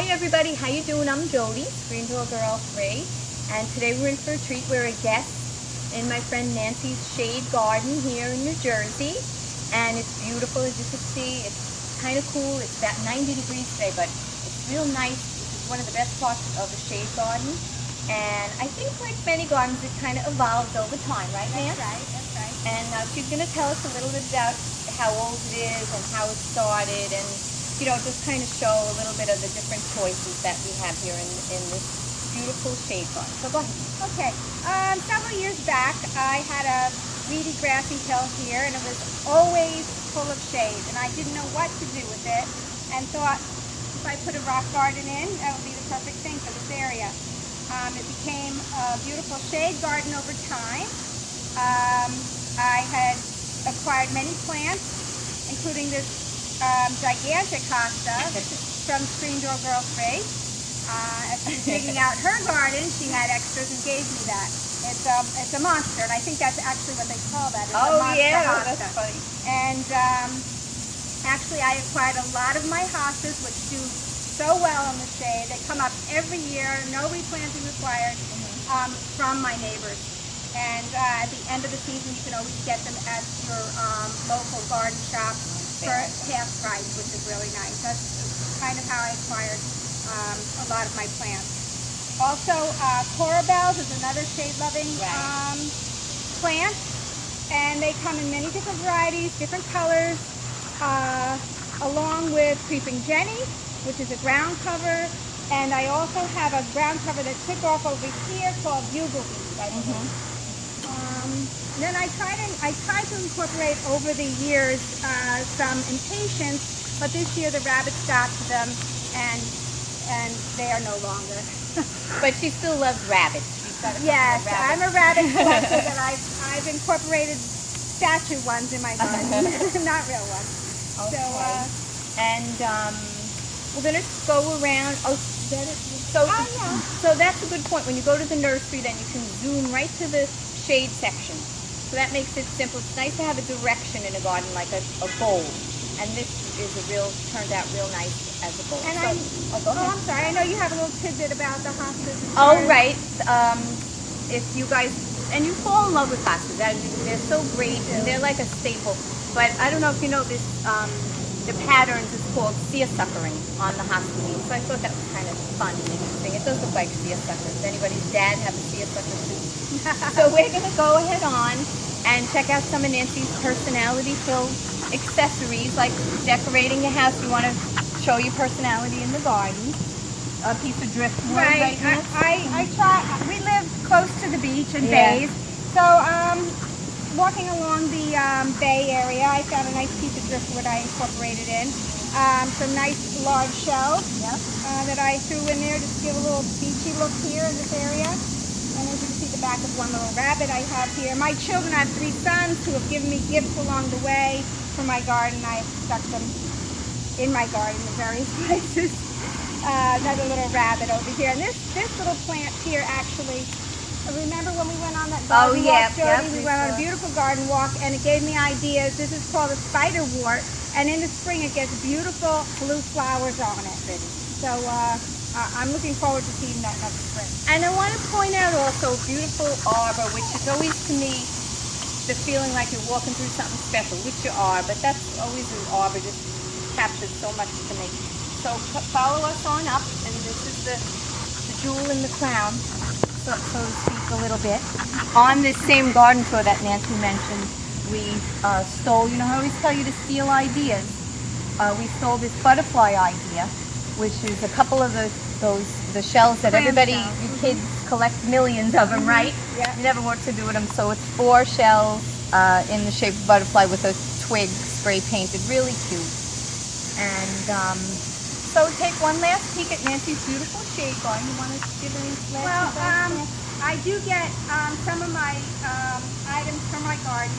morning, everybody. How you doing? I'm Jody, Green Door Girl 3, and today we're in for a treat. We're a guest in my friend Nancy's shade garden here in New Jersey, and it's beautiful, as you can see. It's kind of cool. It's about 90 degrees today, but it's real nice. This is one of the best parts of a shade garden, and I think, like many gardens, it kind of evolved over time, right, Nancy? That's right. And she's going to tell us a little bit about how old it is and how it started, and just kind of show a little bit of the different choices that we have here in this beautiful shade garden. So go ahead. Okay. Several years back, I had a weedy grassy hill here, and it was always full of shade, and I didn't know what to do with it, and thought if I put a rock garden in, that would be the perfect thing for this area. It became a beautiful shade garden over time. I had acquired many plants, including this gigantic hosta from Screen Door Girl 3. As she was digging out her garden, she had extras and gave me that. It's a monster, and I think that's actually what they call that. It's a monster hosta. That's funny. And actually, I acquired a lot of my hostas, which do so well in the shade. They come up every year, no replanting required, from my neighbors. And at the end of the season, you can always get them at your local garden shop for half price, which is really nice. That's kind of how I acquired a lot of my plants. Also, coral bells is another shade-loving plant, and they come in many different varieties, different colors, along with creeping jenny, which is a ground cover, and I also have a ground cover that took off over here called bugleweed, I believe. Then I tried to incorporate over the years some impatiens, but this year the rabbits got to them, and they are no longer. But she still loves rabbits. Yes, I'm a rabbit collector, and I've incorporated statue ones in my garden, not real ones. Okay. So we're gonna go around. So that's a good point. When you go to the nursery, then you can zoom right to the shade section. So that makes it simple. It's nice to have a direction in a garden, like a goal. And this turned out real nice as a goal. And go ahead. I'm sorry, I know you have a little tidbit about the hostas. Oh, right. If you guys, and you fall in love with hostas, they're so great, and they're like a staple. But I don't know if you know this, the patterns is called seersuckering on the hosta leaves. So I thought that was kind of fun and interesting. It does look like seersucker. Does anybody's dad have a seersucker suit? So we're going to go ahead on and check out some of Nancy's personality-filled accessories, like decorating your house. You want to show your personality in the garden. A piece of driftwood. Right. I try. We live close to the beach and bays, so walking along the bay area, I found a nice piece of driftwood I incorporated in. Some nice large shells that I threw in there just to give a little beachy look here in this area. And as you can see, the back of one little rabbit I have here. My children, I have 3 sons who have given me gifts along the way for my garden. I have stuck them in my garden in various places. Another little rabbit over here. And this little plant here, actually, remember when we went on that garden walk, Jody? We went on a beautiful garden walk, and it gave me ideas. This is called a spiderwort, and in the spring it gets beautiful blue flowers on it. So I'm looking forward to seeing that next spring. And I want to point out also a beautiful arbor, which is always, to me, the feeling like you're walking through something special, which you are, but that's always an arbor, just captures so much to me. So follow us on up, and this is the jewel in the crown, so to speak, a little bit. On this same garden tour that Nancy mentioned, we stole, I always tell you to steal ideas. We stole this butterfly idea, which is a couple of the shells that everybody, you kids collect millions of them, right? Yeah. You never know what to do with them. So it's 4 shells in the shape of a butterfly with a twig spray painted, really cute. And so take one last peek at Nancy's beautiful shade garden. You want to give any last I do get some of my items from my garden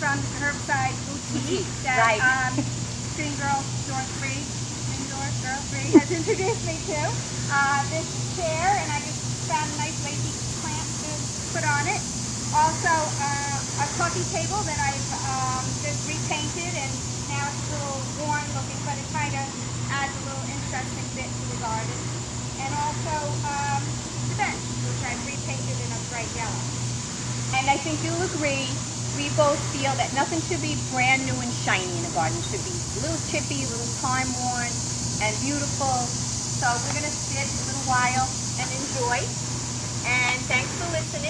from the Herbside Boutique that Green Door Girl 3 has introduced me to. This chair, and I just found a nice lazy plant to put on it. Also, a coffee table that I've just repainted, and now it's a little worn looking, but it kind of adds a little interesting bit to the garden. And also the bench, which I've repainted in a bright yellow. And I think you'll agree, we both feel that nothing should be brand new and shiny in a garden. It should be a little chippy, a little time worn, and beautiful. So we're going to sit a little while and enjoy. And thanks for listening.